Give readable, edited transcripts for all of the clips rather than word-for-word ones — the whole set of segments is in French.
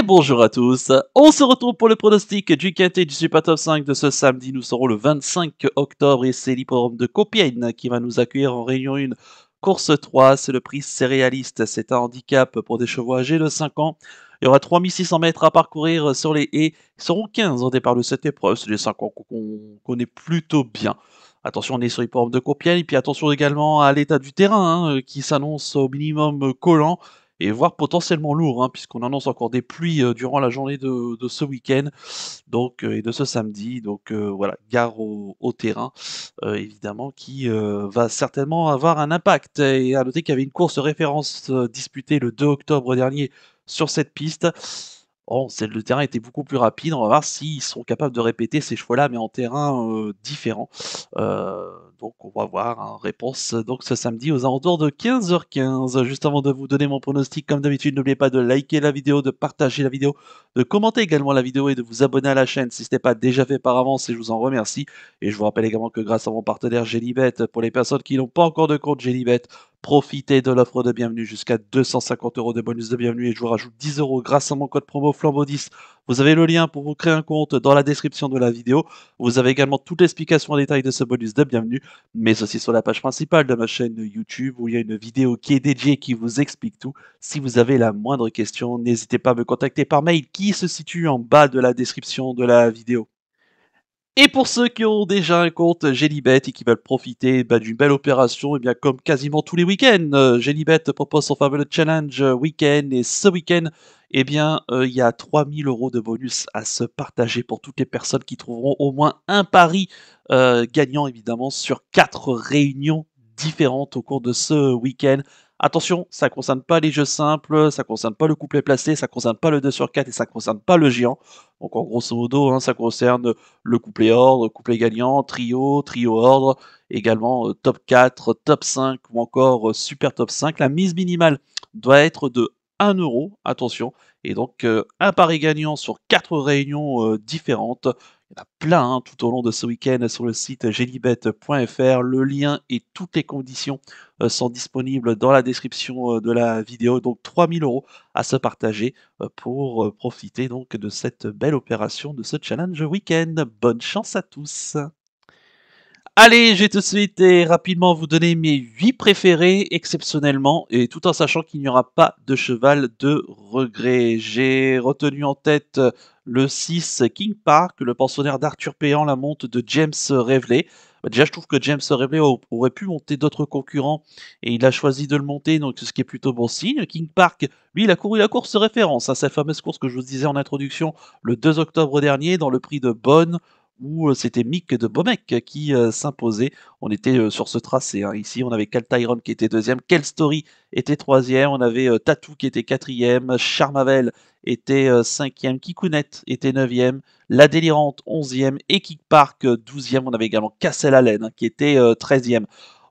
Et bonjour à tous, on se retrouve pour le pronostic du quintet du Super Top 5 de ce samedi. Nous serons le 25 octobre et c'est l'hippodrome de Compiègne qui va nous accueillir en Réunion 1. Course 3, c'est le prix céréaliste, c'est un handicap pour des chevaux âgés de 5 ans. Il y aura 3600 mètres à parcourir sur les haies, ils seront 15 au départ de cette épreuve, c'est les 5 ans qu'on connaît plutôt bien. Attention, on est sur l'hippodrome de Compiègne, et puis attention également à l'état du terrain qui s'annonce au minimum collant et voire potentiellement lourd, puisqu'on annonce encore des pluies durant la journée de ce week-end et de ce samedi. Donc voilà, gare au terrain, évidemment, qui va certainement avoir un impact. Et à noter qu'il y avait une course référence disputée le 2 octobre dernier sur cette piste. Bon, le terrain était beaucoup plus rapide. On va voir s'ils sont capables de répéter ces chevaux-là, mais en terrain différent. Euh, donc on va voir, réponse donc ce samedi aux alentours de 15h15. Juste avant de vous donner mon pronostic, comme d'habitude, n'oubliez pas de liker la vidéo, de partager la vidéo, de commenter également la vidéo et de vous abonner à la chaîne si ce n'est pas déjà fait par avance et je vous en remercie. Et je vous rappelle également que grâce à mon partenaire Gelibet, pour les personnes qui n'ont pas encore de compte Gelibet, profitez de l'offre de bienvenue jusqu'à 250 € de bonus de bienvenue et je vous rajoute 10 € grâce à mon code promo Flambeau10. Vous avez le lien pour vous créer un compte dans la description de la vidéo. Vous avez également toute l'explication en détail de ce bonus de bienvenue, mais aussi sur la page principale de ma chaîne YouTube où il y a une vidéo qui est dédiée qui vous explique tout. Si vous avez la moindre question, n'hésitez pas à me contacter par mail qui se situe en bas de la description de la vidéo. Et pour ceux qui ont déjà un compte Gelibet et qui veulent profiter d'une belle opération, et bien comme quasiment tous les week-ends, Gelibet propose son fameux challenge week-end et ce week-end, il y a 3000 € de bonus à se partager pour toutes les personnes qui trouveront au moins un pari gagnant évidemment sur 4 réunions différentes au cours de ce week-end. Attention, ça ne concerne pas les jeux simples, ça ne concerne pas le couplet placé, ça ne concerne pas le 2 sur 4 et ça ne concerne pas le géant. Donc en grosso modo, ça concerne le couplet ordre, couplet gagnant, trio, trio ordre, également top 4, top 5 ou encore super top 5. La mise minimale doit être de 1 euro, attention, et donc un pari gagnant sur 4 réunions différentes. Il y en a plein tout au long de ce week-end sur le site gelibet.fr. Le lien et toutes les conditions sont disponibles dans la description de la vidéo. Donc 3000 € à se partager pour profiter donc de cette belle opération, de ce challenge week-end. Bonne chance à tous. Allez, je vais tout de suite et rapidement vous donner mes 8 préférés exceptionnellement et tout en sachant qu'il n'y aura pas de cheval de regret. J'ai retenu en tête le 6 King Park, le pensionnaire d'Arthur Péan, la monte de James Reveley. Déjà, je trouve que James Reveley aurait pu monter d'autres concurrents et il a choisi de le monter, donc ce qui est plutôt bon signe. King Park, lui, il a couru la course référence, cette fameuse course que je vous disais en introduction le 2 octobre dernier dans le prix de Bonn où c'était Mick de Bomek qui s'imposait. On était sur ce tracé. Ici, on avait Cal Tyron qui était deuxième, Kel Story était troisième, on avait Tatou qui était quatrième, Charmavel était cinquième, Kikunet était neuvième, La Délirante onzième et Kick Park douzième. On avait également Cassel Allen qui était treizième.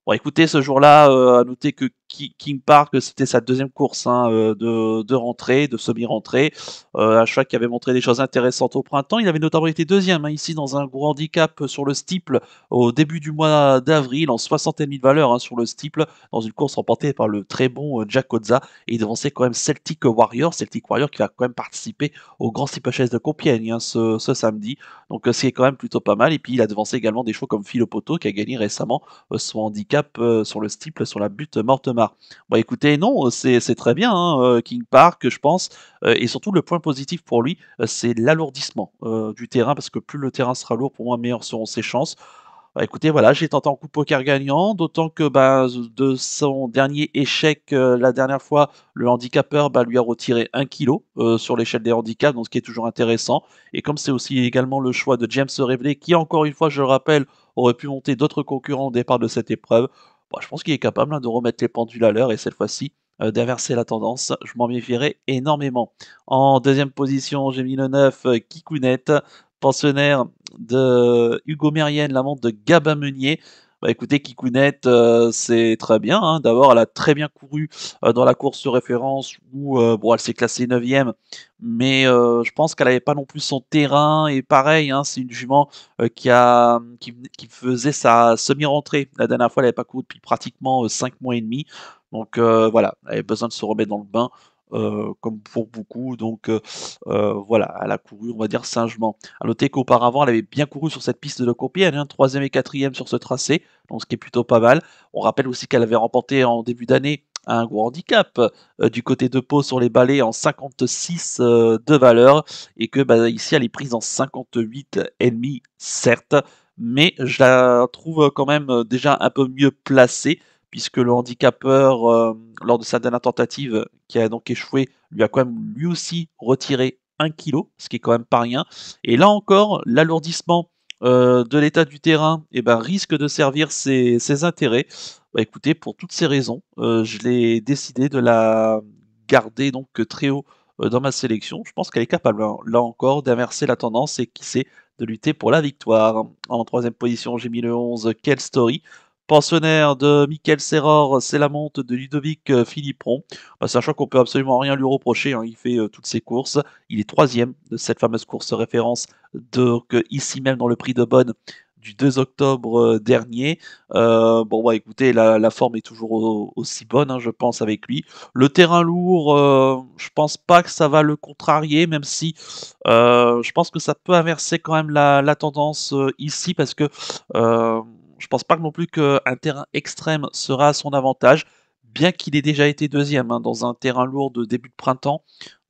Bon, écoutez, ce jour-là, à noter que King Park, c'était sa deuxième course de rentrée, de semi-rentrée. Un cheval qui avait montré des choses intéressantes au printemps. Il avait notamment été deuxième ici dans un gros handicap sur le steeple au début du mois d'avril, en 60 000 valeurs sur le steeple, dans une course remportée par le très bon Jack Ozza. Et il devançait quand même Celtic Warrior qui va quand même participer au Grand Steeplechase de Compiègne ce samedi. Donc c'est quand même plutôt pas mal. Et puis il a devancé également des chevaux comme Philopoto qui a gagné récemment son handicap sur le steeple sur la butte Mortemar. Bon écoutez, non, c'est très bien, King Park, je pense, et surtout le point positif pour lui, c'est l'alourdissement du terrain, parce que plus le terrain sera lourd, pour moi, meilleures seront ses chances. Bah, écoutez, voilà, j'ai tenté en coup de poker gagnant, d'autant que de son dernier échec la dernière fois, le handicapeur lui a retiré 1 kilo sur l'échelle des handicaps, donc ce qui est toujours intéressant. Et comme c'est aussi également le choix de James Reveley, qui encore une fois, je le rappelle, aurait pu monter d'autres concurrents au départ de cette épreuve, je pense qu'il est capable de remettre les pendules à l'heure et cette fois-ci d'inverser la tendance. Je m'en méfierais énormément. En deuxième position, j'ai mis le 9 Kikounet, pensionnaire de Hugo Mérienne, la montre de Gabin Meunier. Bah écoutez, Kikounet, c'est très bien. D'abord, elle a très bien couru dans la course de référence où elle s'est classée 9e, mais je pense qu'elle n'avait pas non plus son terrain. Et pareil, c'est une jument qui faisait sa semi-rentrée. La dernière fois, elle n'avait pas couru depuis pratiquement 5 mois et demi. Donc voilà, elle avait besoin de se remettre dans le bain. comme pour beaucoup, donc voilà, elle a couru, on va dire, sagement. À noter qu'auparavant, elle avait bien couru sur cette piste de Compiègne, hein, 3e et 4e sur ce tracé, donc ce qui est plutôt pas mal. On rappelle aussi qu'elle avait remporté en début d'année un gros handicap du côté de Pau sur les balais en 56 de valeur et que bah, ici elle est prise en 58,5 certes, mais je la trouve quand même déjà un peu mieux placée puisque le handicapeur lors de sa dernière tentative qui a donc échoué lui a quand même lui aussi retiré 1 kilo, ce qui est quand même pas rien. Et là encore, l'alourdissement de l'état du terrain ben, risque de servir ses intérêts. Bah, écoutez, pour toutes ces raisons, je l'ai décidé de la garder donc très haut dans ma sélection. Je pense qu'elle est capable, hein, là encore, d'inverser la tendance et qui sait, de lutter pour la victoire. En troisième position, j'ai mis le 11, Quelle Story. Pensionnaire de Michael Serror, c'est la monte de Ludovic Philippon. Sachant qu'on peut absolument rien lui reprocher, hein, il fait toutes ses courses. Il est troisième de cette fameuse course référence, donc ici même dans le prix de Bonne du 2 octobre dernier. Bon, bah écoutez, la forme est toujours aussi bonne, hein, je pense, avec lui. Le terrain lourd, je pense pas que ça va le contrarier, même si je pense que ça peut inverser quand même la tendance ici, parce que je pense pas non plus qu'un terrain extrême sera à son avantage, bien qu'il ait déjà été deuxième hein, dans un terrain lourd de début de printemps.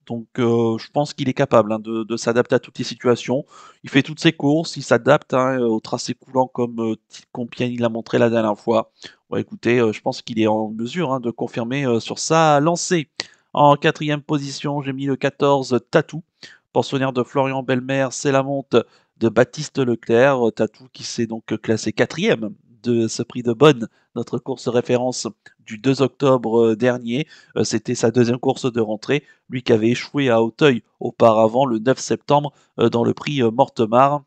Donc je pense qu'il est capable hein, de s'adapter à toutes les situations. Il fait toutes ses courses, il s'adapte hein, au tracé coulant comme Compiègne l'a montré la dernière fois. Bon, écoutez, je pense qu'il est en mesure hein, de confirmer sur sa lancée. En quatrième position, j'ai mis le 14 Tatou. Pensionnaire de Florian Belmer, c'est la monte de Baptiste Leclerc. Tatou qui s'est donc classé quatrième de ce prix de Bonne, notre course référence du 2 octobre dernier. C'était sa deuxième course de rentrée. Lui qui avait échoué à Auteuil auparavant le 9 septembre dans le prix Mortemart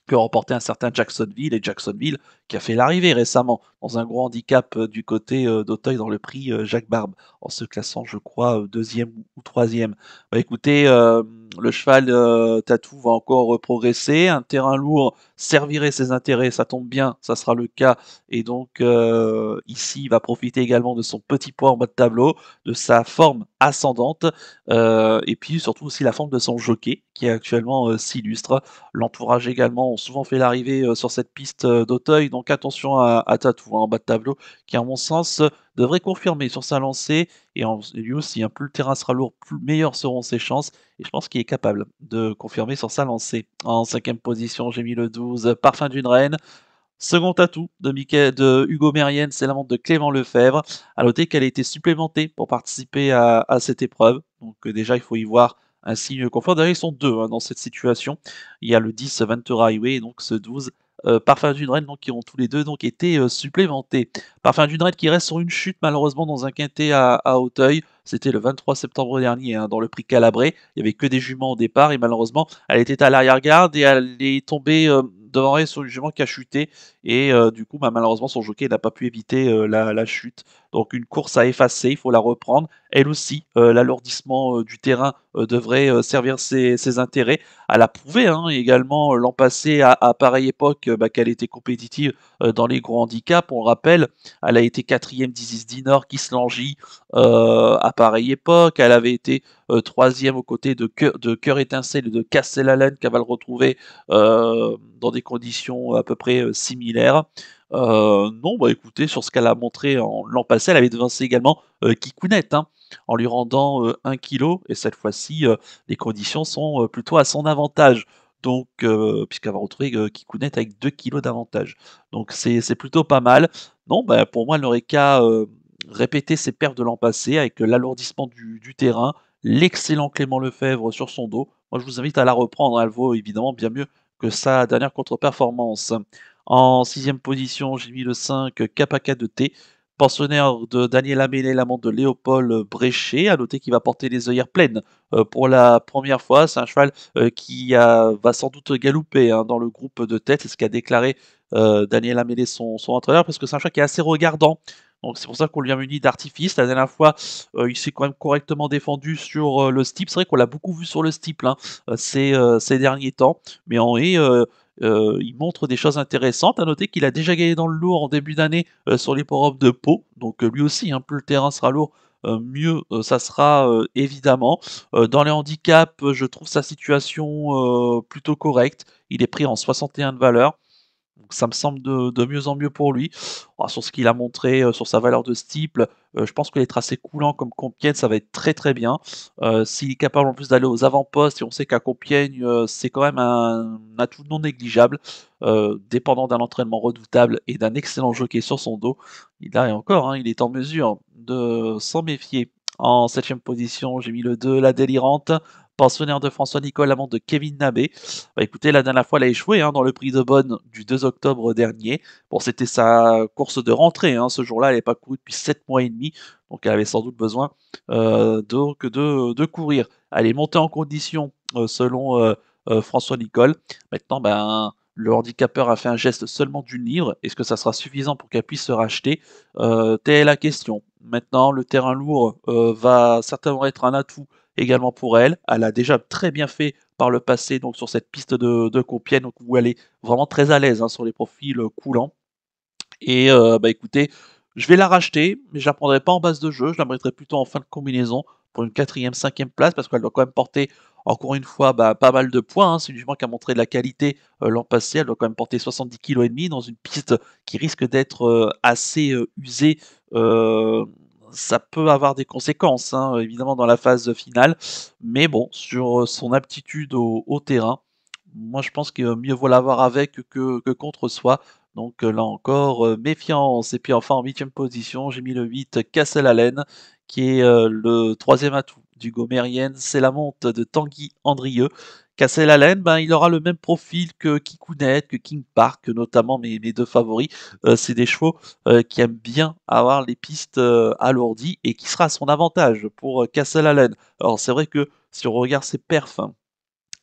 que remportait un certain Jacksonville, et Jacksonville qui a fait l'arrivée récemment dans un gros handicap du côté d'Auteuil dans le prix Jacques Barbe, en se classant, je crois, deuxième ou troisième. Bah, écoutez, le cheval Tatou va encore progresser, un terrain lourd servirait ses intérêts, ça tombe bien, ça sera le cas, et donc ici, il va profiter également de son petit poids en bas de tableau, de sa forme ascendante, et puis surtout aussi la forme de son jockey, qui est actuellement s'illustre. L'entourage également ont souvent fait l'arrivée sur cette piste d'Auteuil, donc attention à Tatou hein, en bas de tableau, qui à mon sens devrait confirmer sur sa lancée, et lui aussi, hein, plus le terrain sera lourd, plus meilleures seront ses chances, et je pense qu'il est capable de confirmer sur sa lancée. En cinquième position, j'ai mis le 12, Parfum d'une reine. Second atout de Hugo Mérienne, c'est la montre de Clément Lefebvre. À noter qu'elle a été supplémentée pour participer à cette épreuve. Donc déjà, il faut y voir un signe confort. D'ailleurs, ils sont deux hein, dans cette situation. Il y a le 10 Ventura Highway et donc ce 12 Parfum d'une Reine donc, qui ont tous les deux donc, été supplémentés. Parfum d'une Reine qui reste sur une chute malheureusement dans un quintet à Auteuil. C'était le 23 septembre dernier hein, dans le prix Calabré. Il n'y avait que des juments au départ et malheureusement elle était à l'arrière-garde et elle est tombée devant elle sur une jument qui a chuté et du coup, bah, malheureusement, son jockey n'a pas pu éviter la chute. Donc une course à effacer, il faut la reprendre. Elle aussi, l'alourdissement du terrain devrait servir ses intérêts. Elle a prouvé hein, également l'an passé à pareille époque bah, qu'elle était compétitive dans les gros handicaps. On le rappelle, elle a été quatrième d'Isis Dinor, Kislangi à pareille époque. Elle avait été troisième aux côtés de Cœur Étincelle et de Castellalen qu'elle va le retrouver dans des conditions à peu près similaires. Non, bah écoutez, sur ce qu'elle a montré l'an passé, elle avait devancé également Kikounet, hein, en lui rendant 1 kilo, et cette fois-ci, les conditions sont plutôt à son avantage. Donc, puisqu'elle va retrouver Kikounet avec 2 kilos d'avantage. Donc c'est plutôt pas mal. Non, bah, pour moi, elle n'aurait qu'à répéter ses perfs de l'an passé avec l'alourdissement du terrain, l'excellent Clément Lefebvre sur son dos. Moi, je vous invite à la reprendre, hein, elle vaut évidemment bien mieux que sa dernière contre-performance. En sixième position, j'ai mis le 5 Kapaka de T, pensionnaire de Daniel Amélie, l'amant de Léopold Bréchet. À noter qu'il va porter les œillères pleines pour la première fois. C'est un cheval va sans doute galouper hein, dans le groupe de tête. C'est ce qu'a déclaré Daniel Amélie, son entraîneur, parce que c'est un cheval qui est assez regardant. Donc c'est pour ça qu'on lui a muni d'artifice. La dernière fois, il s'est quand même correctement défendu sur le steeple. C'est vrai qu'on l'a beaucoup vu sur le steeple hein, ces derniers temps. Mais en haie, il montre des choses intéressantes. À noter qu'il a déjà gagné dans le lourd en début d'année sur l'hipporome de Pau. Donc lui aussi, hein, plus le terrain sera lourd, mieux ça sera, évidemment. Dans les handicaps, je trouve sa situation, plutôt correcte. Il est pris en 61 de valeur. Donc ça me semble de mieux en mieux pour lui. Sur ce qu'il a montré, sur sa valeur de steeple, je pense que les tracés coulants comme Compiègne, ça va être très, très bien. S'il est capable en plus d'aller aux avant-postes et on sait qu'à Compiègne, c'est quand même un atout non négligeable, dépendant d'un entraînement redoutable et d'un excellent jockey sur son dos. Là et encore, hein, il est en mesure de s'en méfier. En 7e position, j'ai mis le 2, La Délirante, pensionnaire de François Nicole, amant de Kevin Nabé. Bah, écoutez, la dernière fois, elle a échoué hein, dans le prix de Bonne du 2 octobre dernier. Bon, c'était sa course de rentrée. Hein. Ce jour-là, elle n'avait pas couru depuis 7 mois et demi. Donc, elle avait sans doute besoin de courir. Elle est montée en condition selon François Nicole. Maintenant, ben, le handicapeur a fait un geste seulement d'une livre. Est-ce que ça sera suffisant pour qu'elle puisse se racheter Telle est la question. Maintenant, le terrain lourd va certainement être un atout également pour elle. Elle a déjà très bien fait par le passé donc sur cette piste de Compiègne donc où elle est vraiment très à l'aise hein, sur les profils coulants. Et bah écoutez, je vais la racheter, mais je la prendrai pas en base de jeu, je la mettrai plutôt en fin de combinaison pour une 4e, 5e place parce qu'elle doit quand même porter encore une fois bah, pas mal de points. Hein. C'est une jument qui a montré de la qualité l'an passé, elle doit quand même porter 70 kg et demi dans une piste qui risque d'être assez usée. Euh, Ça peut avoir des conséquences, hein, évidemment, dans la phase finale. Mais bon, sur son aptitude au terrain, moi je pense que mieux vaut l'avoir avec que contre soi. Donc là encore, méfiance. Et puis enfin en 8e position, j'ai mis le 8, Castle Allen, qui est le 3e atout du Gomérien. C'est la monte de Tanguy Andrieux. Castle Allen, ben, il aura le même profil que Kikounet, que King Park, notamment mes deux favoris. C'est des chevaux qui aiment bien avoir les pistes alourdies et qui sera à son avantage pour Castle Allen. Alors c'est vrai que si on regarde ses perfs, hein,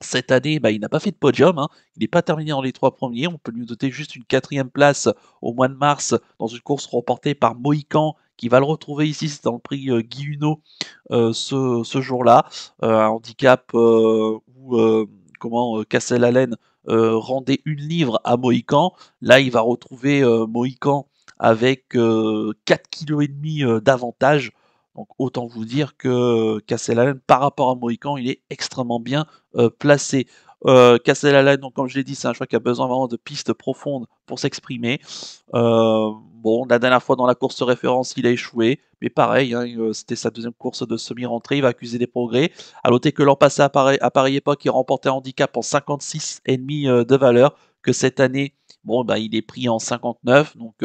cette année, bah, il n'a pas fait de podium, hein. Il n'est pas terminé dans les 3 premiers. On peut lui noter juste une 4e place au mois de mars dans une course remportée par Mohican, qui va le retrouver ici, c'est dans le prix Guy Hunot ce jour-là. Un handicap où Cassel Allen rendait une livre à Mohican. Là, il va retrouver Mohican avec 4 kg et demi d'avantage. Donc autant vous dire que Castellane, par rapport à Mohican, il est extrêmement bien placé. Castellane, donc comme je l'ai dit, c'est un choix qui a besoin vraiment de pistes profondes pour s'exprimer. Bon, la dernière fois dans la course référence, il a échoué, mais pareil, hein, c'était sa 2e course de semi-rentrée, il va accuser des progrès. À noter que l'an passé, à pareille époque, il remportait un handicap en 56,5 de valeur, que cette année, bon, bah, il est pris en 59, donc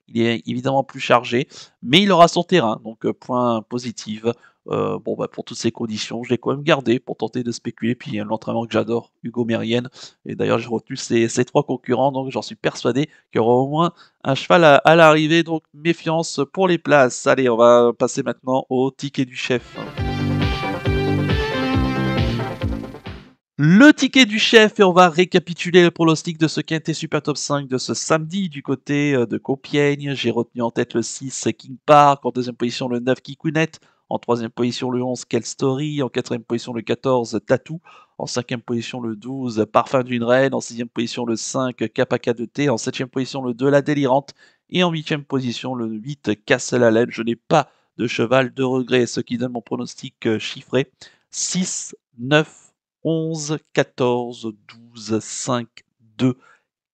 il est évidemment plus chargé, mais il aura son terrain, donc point positif. Bon, bah, pour toutes ces conditions, je l'ai quand même gardé pour tenter de spéculer. Puis l'entraînement que j'adore, Hugo Mérienne. Et d'ailleurs, j'ai retenu ces 3 concurrents, donc j'en suis persuadé qu'il y aura au moins un cheval à l'arrivée. Donc méfiance pour les places. Allez, on va passer maintenant au ticket du chef. Le ticket du chef et on va récapituler le pronostic de ce quintet Super Top 5 de ce samedi du côté de Compiègne. J'ai retenu en tête le 6 King Park, en 2e position le 9 Kikounet, en 3e position le 11 Quelle Story, en 4e position le 14 Tatou, en 5e position le 12 Parfum d'une Reine, en 6e position le 5 Kapaka de T, en 7e position le 2 La Délirante et en 8e position le 8 Castle Allen. Je n'ai pas de cheval de regret, ce qui donne mon pronostic chiffré 6, 9, 11, 14, 12, 5, 2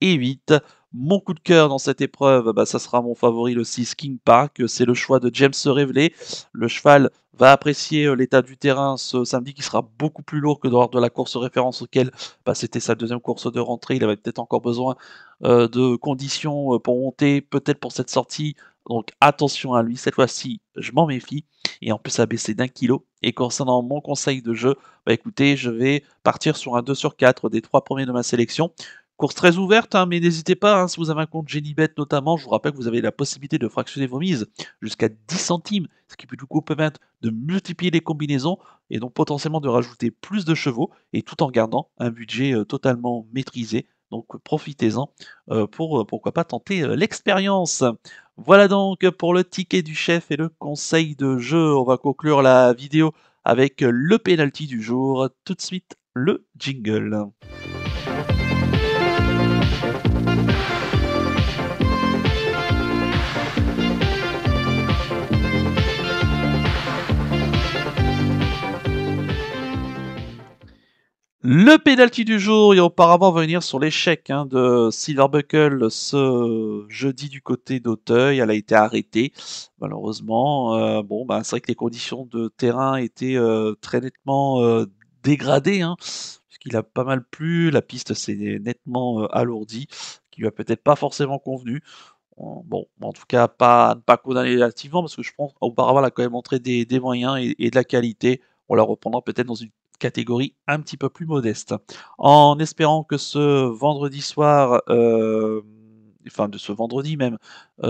et 8. Mon coup de cœur dans cette épreuve, bah, ça sera mon favori, le 6 King Park. C'est le choix de James Reveley. Le cheval va apprécier l'état du terrain ce samedi qui sera beaucoup plus lourd que lors de la course référence auquel bah, c'était sa 2e course de rentrée. Il avait peut-être encore besoin de conditions pour monter, peut-être pour cette sortie. Donc attention à lui, cette fois-ci, je m'en méfie. Et en plus, ça a baissé d'1 kilo. Et concernant mon conseil de jeu, bah écoutez, je vais partir sur un 2 sur 4 des 3 premiers de ma sélection. Course très ouverte, hein, mais n'hésitez pas, hein, si vous avez un compte Genibet notamment, je vous rappelle que vous avez la possibilité de fractionner vos mises jusqu'à 10 centimes, ce qui peut du coup permettre de multiplier les combinaisons et donc potentiellement de rajouter plus de chevaux, et tout en gardant un budget totalement maîtrisé. Donc profitez-en pour pourquoi pas tenter l'expérience. Voilà donc pour le ticket du chef et le conseil de jeu. On va conclure la vidéo avec le penalty du jour. Tout de suite, le jingle. Le pénalty du jour et auparavant venir sur l'échec de Silverbuckle ce jeudi du côté d'Auteuil. Elle a été arrêtée malheureusement. Bon, bah, c'est vrai que les conditions de terrain étaient très nettement dégradées, puisqu'il a pas mal plu, la piste s'est nettement alourdie, qui lui a peut-être pas forcément convenu. Bon, en tout cas, pas condamné activement, parce que je pense auparavant, elle a quand même montré des moyens et de la qualité. On la reprendra peut-être dans une catégorie un petit peu plus modeste. En espérant que ce vendredi soir, enfin de ce vendredi même,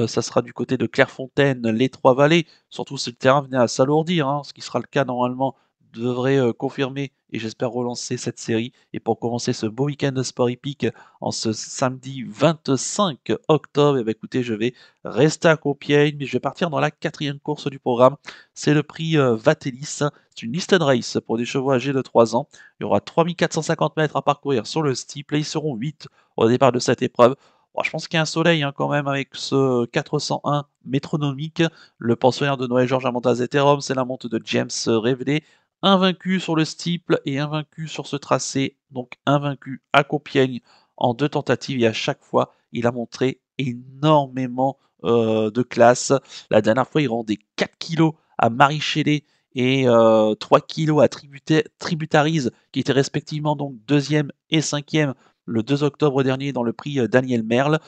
ça sera du côté de Clairefontaine, les Trois-Vallées, surtout si le terrain venait à s'alourdir, ce qui sera le cas normalement, devrait confirmer et j'espère relancer cette série. Et pour commencer ce beau week-end de sport hippique, en ce samedi 25 octobre. Et bah, écoutez, je vais rester à Compiègne, mais je vais partir dans la quatrième course du programme. C'est le prix Vatelis. C'est une listed race pour des chevaux âgés de 3 ans. Il y aura 3450 mètres à parcourir sur le steeple et ils seront 8 au départ de cette épreuve. Bon, je pense qu'il y a un soleil quand même avec ce 401 métronomique. Le pensionnaire de Noël Georges Amantazeterum, c'est la monte de James Révélé. Invaincu sur le steeple et invaincu sur ce tracé, donc invaincu à Compiègne en 2 tentatives et à chaque fois, il a montré énormément de classe. La dernière fois, il rendait 4 kilos à Marie Shelley et 3 kilos à Tributaries, qui étaient respectivement donc deuxième et cinquième le 2 octobre dernier dans le prix Daniel Merle.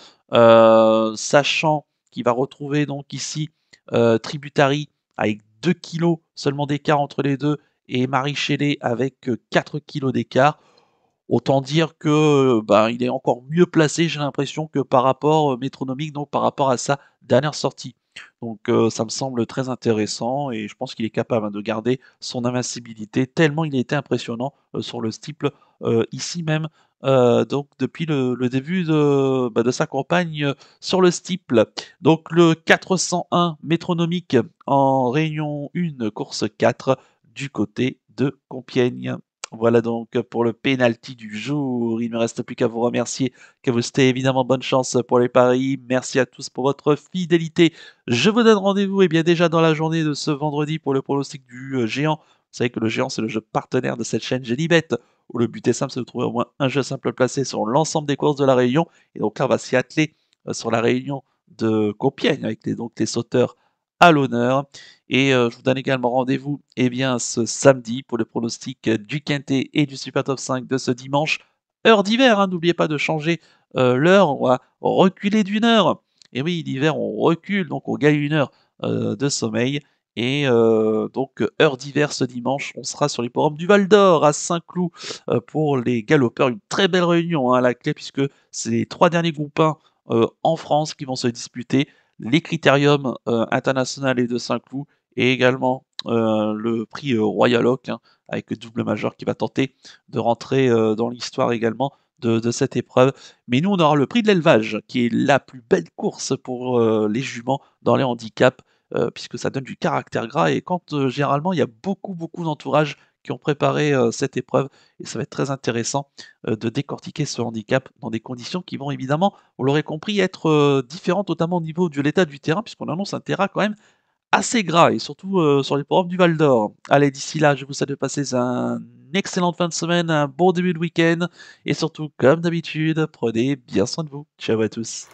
Sachant qu'il va retrouver donc ici Tributary avec 2 kilos seulement d'écart entre les deux et Marie Shelley avec 4 kilos d'écart. Autant dire que, il est encore mieux placé, j'ai l'impression, que par rapport, métronomique, donc par rapport à sa dernière sortie. Donc, ça me semble très intéressant et je pense qu'il est capable, de garder son invincibilité tellement il a été impressionnant, sur le steeple, ici même, donc depuis le début de sa campagne, sur le steeple. Donc le 401 métronomique en réunion 1, course 4 du côté de Compiègne. Voilà donc pour le penalty du jour. Il ne me reste plus qu'à vous remercier, qu'à vous souhaiter évidemment bonne chance pour les paris. Merci à tous pour votre fidélité. Je vous donne rendez-vous bien déjà dans la journée de ce vendredi pour le pronostic du géant. Vous savez que le géant, c'est le jeu partenaire de cette chaîne Gelibet, où le but est simple, c'est de trouver au moins un jeu simple placé sur l'ensemble des courses de la Réunion. Et donc là, on va s'y atteler sur la Réunion de Compiègne, avec les sauteurs à l'honneur. Et je vous donne également rendez-vous ce samedi pour le pronostic du Quintet et du Super Top 5 de ce dimanche. Heure d'hiver, n'oubliez pas de changer l'heure, on va reculer d'une heure. Et oui, l'hiver, on recule, donc on gagne une heure de sommeil. Et donc, heure d'hiver ce dimanche, on sera sur l'hippodrome du Val d'Or à Saint-Cloud pour les galopeurs. Une très belle réunion à la clé, puisque c'est les 3 derniers groupes 1 en France qui vont se disputer. Les critériums international et de Saint-Cloud et également le prix Royal Oak, avec double major qui va tenter de rentrer dans l'histoire également de cette épreuve. Mais nous, on aura le prix de l'élevage, qui est la plus belle course pour les juments dans les handicaps, puisque ça donne du caractère gras. Et quand généralement, il y a beaucoup, beaucoup d'entourages qui ont préparé cette épreuve, et ça va être très intéressant de décortiquer ce handicap dans des conditions qui vont évidemment, vous l'aurez compris, être différentes, notamment au niveau de l'état du terrain, puisqu'on annonce un terrain quand même assez gras, et surtout sur les programmes du Val d'Or. Allez, d'ici là, je vous souhaite de passer une excellente fin de semaine, un bon début de week-end, et surtout, comme d'habitude, prenez bien soin de vous. Ciao à tous.